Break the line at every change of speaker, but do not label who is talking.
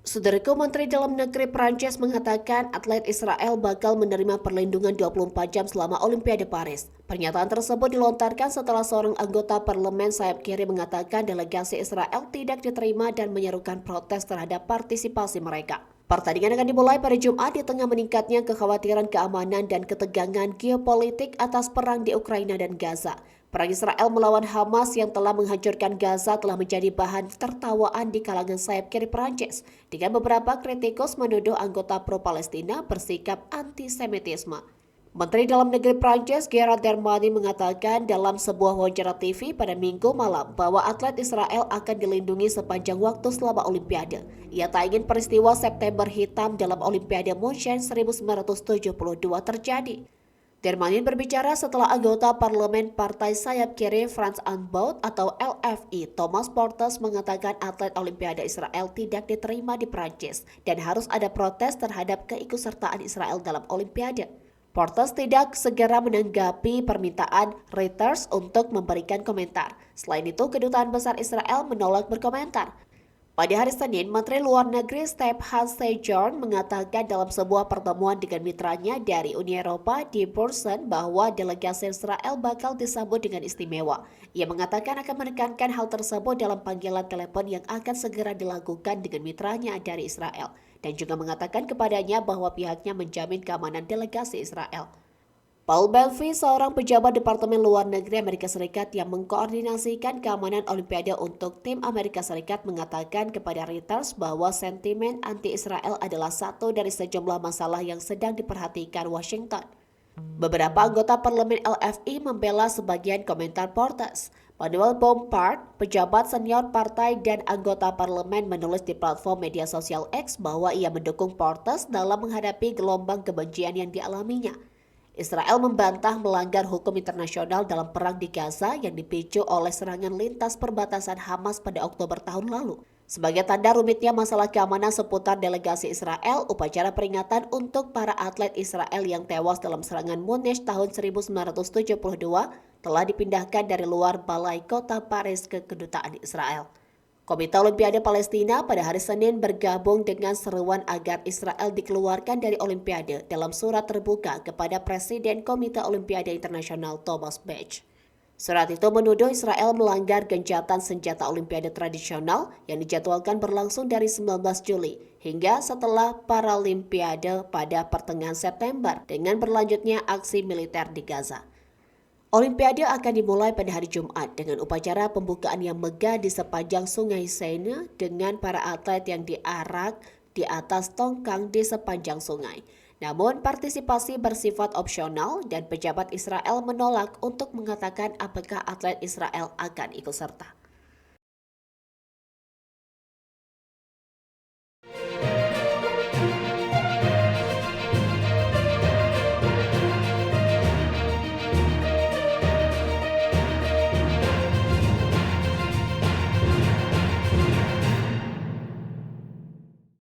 Saudaraku, Menteri Dalam Negeri Prancis mengatakan atlet Israel bakal menerima perlindungan 24 jam selama Olimpiade Paris. Pernyataan tersebut dilontarkan setelah seorang anggota parlemen sayap kiri mengatakan delegasi Israel tidak diterima dan menyerukan protes terhadap partisipasi mereka. Pertandingan akan dimulai pada Jumat di tengah meningkatnya kekhawatiran keamanan dan ketegangan geopolitik atas perang di Ukraina dan Gaza. Perang Israel melawan Hamas yang telah menghancurkan Gaza telah menjadi bahan tertawaan di kalangan sayap kiri Prancis, dengan beberapa kritikus menuduh anggota pro-Palestina bersikap antisemitisme. Menteri Dalam Negeri Prancis Gerald Darmanin mengatakan dalam sebuah wawancara TV pada Minggu malam bahwa atlet Israel akan dilindungi sepanjang waktu selama Olimpiade. Ia tak ingin peristiwa September hitam dalam Olimpiade Munchen 1972 terjadi. Darmanin berbicara setelah anggota parlemen Partai Sayap Kiri Frans Anbout atau LFI Thomas Portes mengatakan atlet Olimpiade Israel tidak diterima di Prancis dan harus ada protes terhadap keikutsertaan Israel dalam Olimpiade. Portes tidak segera menanggapi permintaan Reuters untuk memberikan komentar. Selain itu, Kedutaan Besar Israel menolak berkomentar. Pada hari Senin, Menteri Luar Negeri Stefan Sejourn mengatakan dalam sebuah pertemuan dengan mitranya dari Uni Eropa di Brüssel bahwa delegasi Israel bakal disambut dengan istimewa. Ia mengatakan akan menekankan hal tersebut dalam panggilan telepon yang akan segera dilakukan dengan mitranya dari Israel, dan juga mengatakan kepadanya bahwa pihaknya menjamin keamanan delegasi Israel. Paul Belfi, seorang pejabat Departemen Luar Negeri Amerika Serikat yang mengkoordinasikan keamanan Olimpiade untuk tim Amerika Serikat, mengatakan kepada Reuters bahwa sentimen anti-Israel adalah satu dari sejumlah masalah yang sedang diperhatikan Washington. Beberapa anggota parlemen LFI membela sebagian komentar Portes. Manuel Bompard, pejabat senior partai dan anggota parlemen, menulis di platform media sosial X bahwa ia mendukung Portes dalam menghadapi gelombang kebencian yang dialaminya. Israel membantah melanggar hukum internasional dalam perang di Gaza yang dipicu oleh serangan lintas perbatasan Hamas pada Oktober tahun lalu. Sebagai tanda rumitnya masalah keamanan seputar delegasi Israel, upacara peringatan untuk para atlet Israel yang tewas dalam serangan Munich tahun 1972 telah dipindahkan dari luar balai kota Paris ke Kedutaan Israel. Komite Olimpiade Palestina pada hari Senin bergabung dengan seruan agar Israel dikeluarkan dari Olimpiade dalam surat terbuka kepada Presiden Komite Olimpiade Internasional Thomas Bach. Surat itu menuduh Israel melanggar gencatan senjata Olimpiade tradisional yang dijadwalkan berlangsung dari 19 Juli hingga setelah Paralimpiade pada pertengahan September dengan berlanjutnya aksi militer di Gaza. Olimpiade akan dimulai pada hari Jumat dengan upacara pembukaan yang megah di sepanjang Sungai Seine dengan para atlet yang diarak di atas tongkang di sepanjang sungai. Namun, partisipasi bersifat opsional dan pejabat Israel menolak untuk mengatakan apakah atlet Israel akan ikut serta.